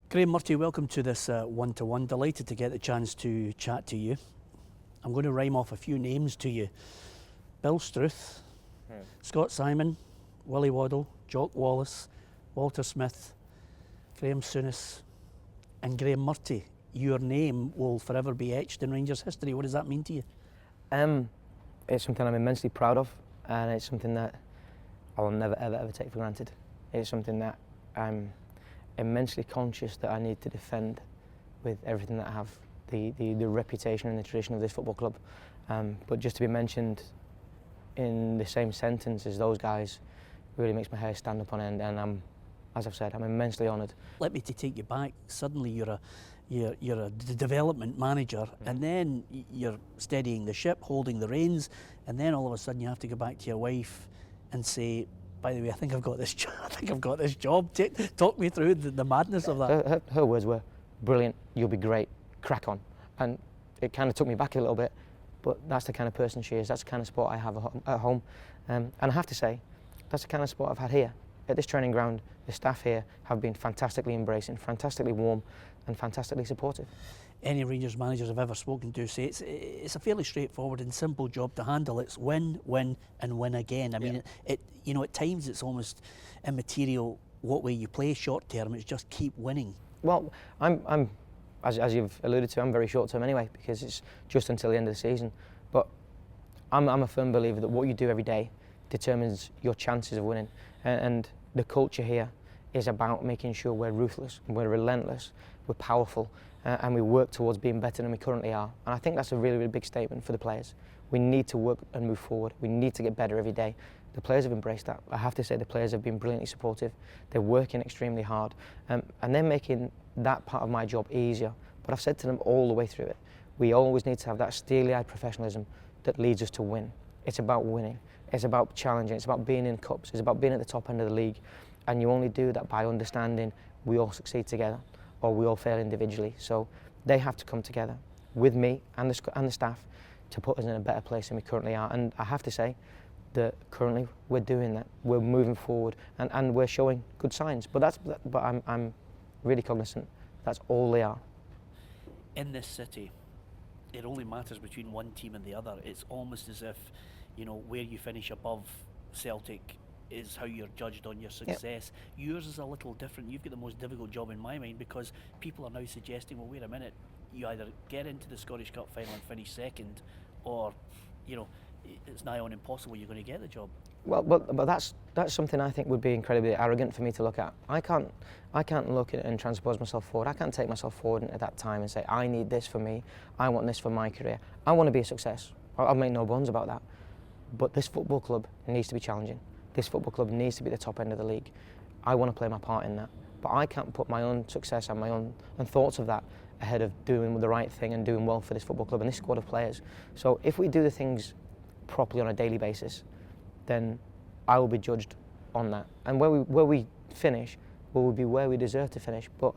Graeme Murty, welcome to this one-to-one. Delighted to get the chance to chat to you. I'm going to rhyme off a few names to you. Bill Struth, Scott Simon, Willie Waddle, Jock Wallace, Walter Smith, Graham Souness and Graeme Murty. Your name will forever be etched in Rangers history. What does that mean to you? It's something I'm immensely proud of, and it's something that I will never ever take for granted. It's something that I'm immensely conscious that I need to defend with everything that I have, the reputation and the tradition of this football club. But just to be mentioned in the same sentence as those guys really makes my hair stand up on end, and as I've said, I'm immensely honoured. Let me take you back. Suddenly you're a development manager, and then you're steadying the ship, holding the reins, and then all of a sudden you have to go back to your wife and say, by the way, I think I've got this job. I think I've got this job. Talk me through the madness of that. Her words were, "Brilliant, you'll be great, crack on." And it kind of took me back a little bit, but that's the kind of person she is. That's the kind of support I have at home. And I have to say, that's the kind of support I've had here. At this training ground, the staff here have been fantastically embracing, fantastically warm and fantastically supportive. Any Rangers managers I've ever spoken to say it's a fairly straightforward and simple job to handle. It's win, win and win again. I mean, at times it's almost immaterial what way you play short term, it's just keep winning. Well, I'm as you've alluded to, I'm very short term anyway, because it's just until the end of the season. But I'm a firm believer that what you do every day determines your chances of winning. And the culture here is about making sure we're ruthless, we're relentless, we're powerful, and we work towards being better than we currently are. And I think that's a really, really big statement for the players. We need to work and move forward. We need to get better every day. The players have embraced that. I have to say the players have been brilliantly supportive. They're working extremely hard, and they're making that part of my job easier. But I've said to them all the way through it, we always need to have that steely-eyed professionalism that leads us to win. It's about winning. It's about challenging. It's about being in cups. It's about being at the top end of the league. And you only do that by understanding we all succeed together or we all fail individually. So they have to come together with me and the staff to put us in a better place than we currently are. And I have to say that currently we're doing that. We're moving forward and we're showing good signs. But I'm really cognizant that's all they are. In this city, it only matters between one team and the other. It's almost as if, where you finish above Celtic is how you're judged on your success. Yep. Yours is a little different. You've got the most difficult job in my mind, because people are now suggesting, well, wait a minute, you either get into the Scottish Cup final and finish second, or it's nigh on impossible you're going to get the job. Well, but that's something I think would be incredibly arrogant for me to look at. I can't look at it and transpose myself forward. I can't take myself forward at that time and say, I need this for me, I want this for my career. I want to be a success. I'll make no bones about that. But this football club needs to be challenging. This football club needs to be at the top end of the league. I want to play my part in that. But I can't put my own success and my own thoughts of that ahead of doing the right thing and doing well for this football club and this squad of players. So if we do the things properly on a daily basis, then I will be judged on that. And where we finish will be where we deserve to finish. But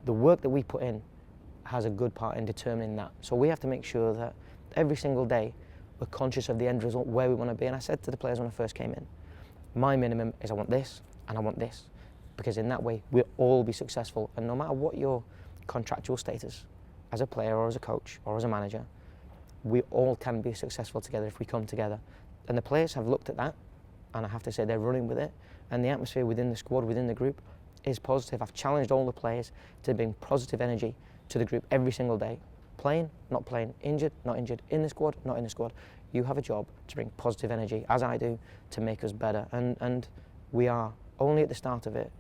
the work that we put in has a good part in determining that. So we have to make sure that every single day we're conscious of the end result, where we want to be. And I said to the players when I first came in, my minimum is I want this and I want this, because in that way we'll all be successful. And no matter what your contractual status as a player or as a coach or as a manager, we all can be successful together if we come together. And the players have looked at that, and I have to say they're running with it. And the atmosphere within the squad, within the group, is positive. I've challenged all the players to bring positive energy to the group every single day. Playing, not playing, injured, not injured, in the squad, not in the squad. You have a job to bring positive energy, as I do, to make us better. And we are only at the start of it,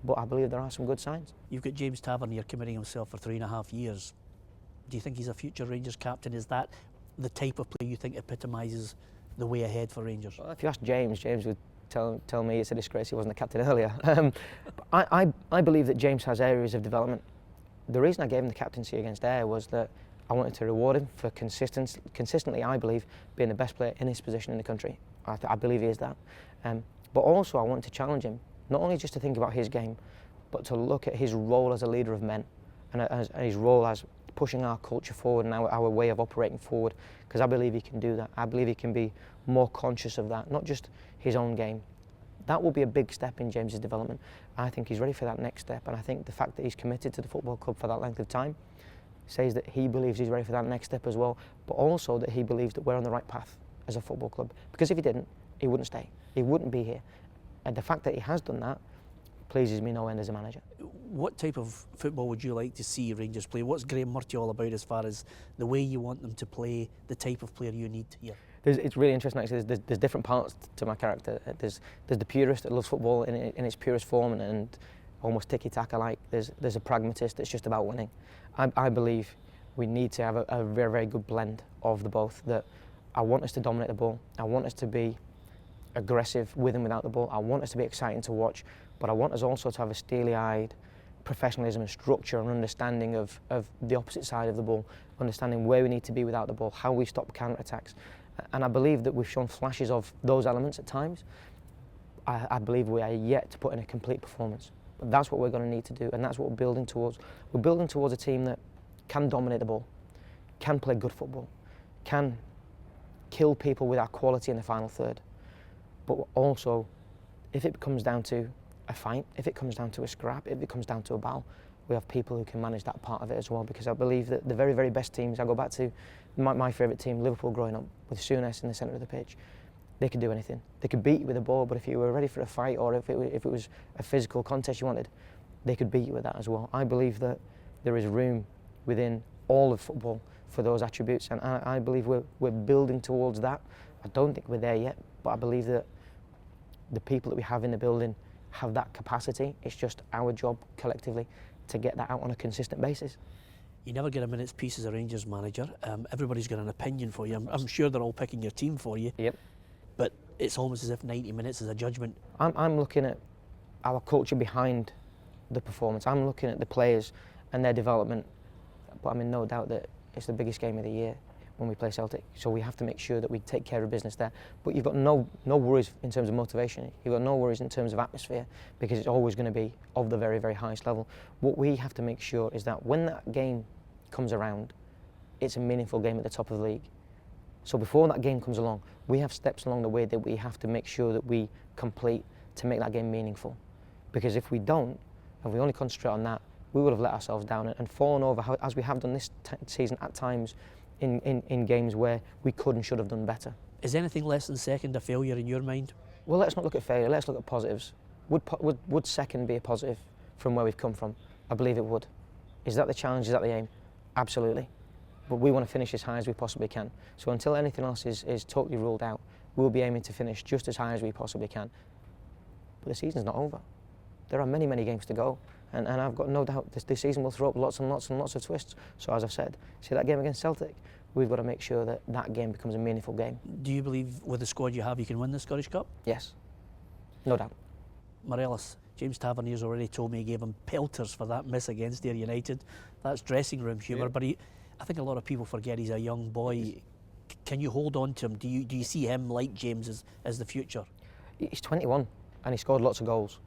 but I believe there are some good signs. You've got James Tavernier committing himself for 3.5 years. Do you think he's a future Rangers captain? Is that the type of player you think epitomises the way ahead for Rangers? Well, if you ask James would tell me it's a disgrace he wasn't the captain earlier. I believe that James has areas of development. The reason I gave him the captaincy against Ayr was that I wanted to reward him for consistently, I believe, being the best player in his position in the country. I believe he is that. But also I wanted to challenge him, not only just to think about his game, but to look at his role as a leader of men and his role as pushing our culture forward and our way of operating forward, because I believe he can do that. I believe he can be more conscious of that, not just his own game. That will be a big step in James's development. I think he's ready for that next step, and I think the fact that he's committed to the football club for that length of time says that he believes he's ready for that next step as well, but also that he believes that we're on the right path as a football club. Because if he didn't, he wouldn't stay. He wouldn't be here. And the fact that he has done that pleases me no end as a manager. What type of football would you like to see Rangers play? What's Graeme Murty all about as far as the way you want them to play, the type of player you need here? It's really interesting actually. There's different parts to my character. There's the purist that loves football in its purest form and almost tiki-taka like. There's a pragmatist that's just about winning. I believe we need to have a very, very good blend of the both. That I want us to dominate the ball. I want us to be aggressive with and without the ball. I want us to be exciting to watch, but I want us also to have a steely-eyed professionalism and structure and understanding of the opposite side of the ball, understanding where we need to be without the ball, how we stop counter-attacks. And I believe that we've shown flashes of those elements at times. I believe we are yet to put in a complete performance. But that's what we're going to need to do, and that's what we're building towards. We're building towards a team that can dominate the ball, can play good football, can kill people with our quality in the final third. But also, if it comes down to a fight, if it comes down to a scrap, if it comes down to a battle, we have people who can manage that part of it as well, because I believe that the very, very best teams, I go back to my favourite team, Liverpool growing up, with Souness in the centre of the pitch, they could do anything. They could beat you with a ball, but if you were ready for a fight or if it was a physical contest you wanted, they could beat you with that as well. I believe that there is room within all of football for those attributes, and I believe we're building towards that. I don't think we're there yet, but I believe that the people that we have in the building have that capacity. It's just our job collectively to get that out on a consistent basis. You never get a minute's peace as a Rangers manager. Everybody's got an opinion for you. I'm sure they're all picking your team for you. Yep. But it's almost as if 90 minutes is a judgment. I'm looking at our culture behind the performance. I'm looking at the players and their development. But I'm in no doubt that it's the biggest game of the year when we play Celtic. So we have to make sure that we take care of business there. But you've got no worries in terms of motivation. You've got no worries in terms of atmosphere, because it's always going to be of the very, very highest level. What we have to make sure is that when that game comes around, it's a meaningful game at the top of the league. So before that game comes along, we have steps along the way that we have to make sure that we complete to make that game meaningful. Because if we don't, and we only concentrate on that, we would have let ourselves down and fallen over, as we have done this season at times, in games where we could and should have done better. Is anything less than second a failure in your mind? Well, let's not look at failure, let's look at positives. Would second be a positive from where we've come from? I believe it would. Is that the challenge, is that the aim? Absolutely. But we want to finish as high as we possibly can. So until anything else is totally ruled out, we'll be aiming to finish just as high as we possibly can. But the season's not over. There are many, many games to go. And I've got no doubt this season will throw up lots and lots and lots of twists. So as I've said, see that game against Celtic, we've got to make sure that that game becomes a meaningful game. Do you believe with the squad you have you can win the Scottish Cup? Yes, no doubt. Morelos, James Tavernier's already told me he gave him pelters for that miss against Ayr United. That's dressing room humour, but I think a lot of people forget he's a young boy. Can you hold on to him? Do you see him like James as the future? He's 21 and he scored lots of goals.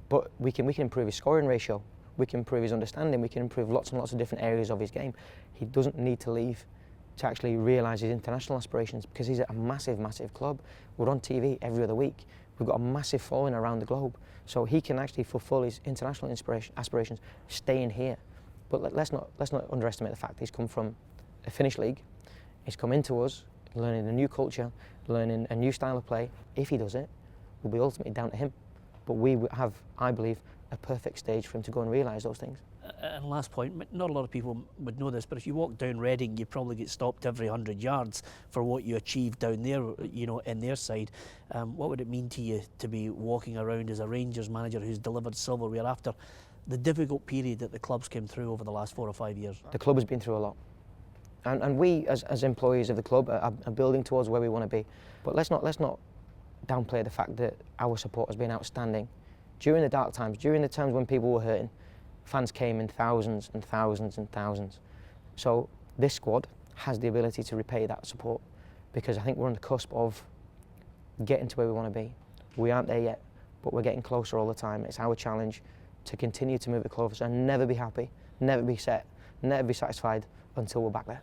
But we can improve his scoring ratio, we can improve his understanding, we can improve lots and lots of different areas of his game. He doesn't need to leave to actually realise his international aspirations, because he's at a massive, massive club. We're on TV every other week. We've got a massive following around the globe. So he can actually fulfil his international aspirations staying here. But let's not underestimate the fact he's come from a Finnish league. He's come into us, learning a new culture, learning a new style of play. If he does it, will be ultimately down to him. But we have, I believe, a perfect stage for him to go and realise those things. And last point, not a lot of people would know this, but if you walk down Reading, you probably get stopped every 100 yards for what you achieved down there, in their side. What would it mean to you to be walking around as a Rangers manager who's delivered silverware after the difficult period that the club's came through over the last 4 or 5 years? The club has been through a lot. And we, as employees of the club, are building towards where we want to be. But let's not downplay the fact that our support has been outstanding. During the dark times, during the times when people were hurting, fans came in thousands and thousands and thousands. So this squad has the ability to repay that support, because I think we're on the cusp of getting to where we want to be. We aren't there yet, but we're getting closer all the time. It's our challenge to continue to move it closer and never be happy, never be set, never be satisfied until we're back there.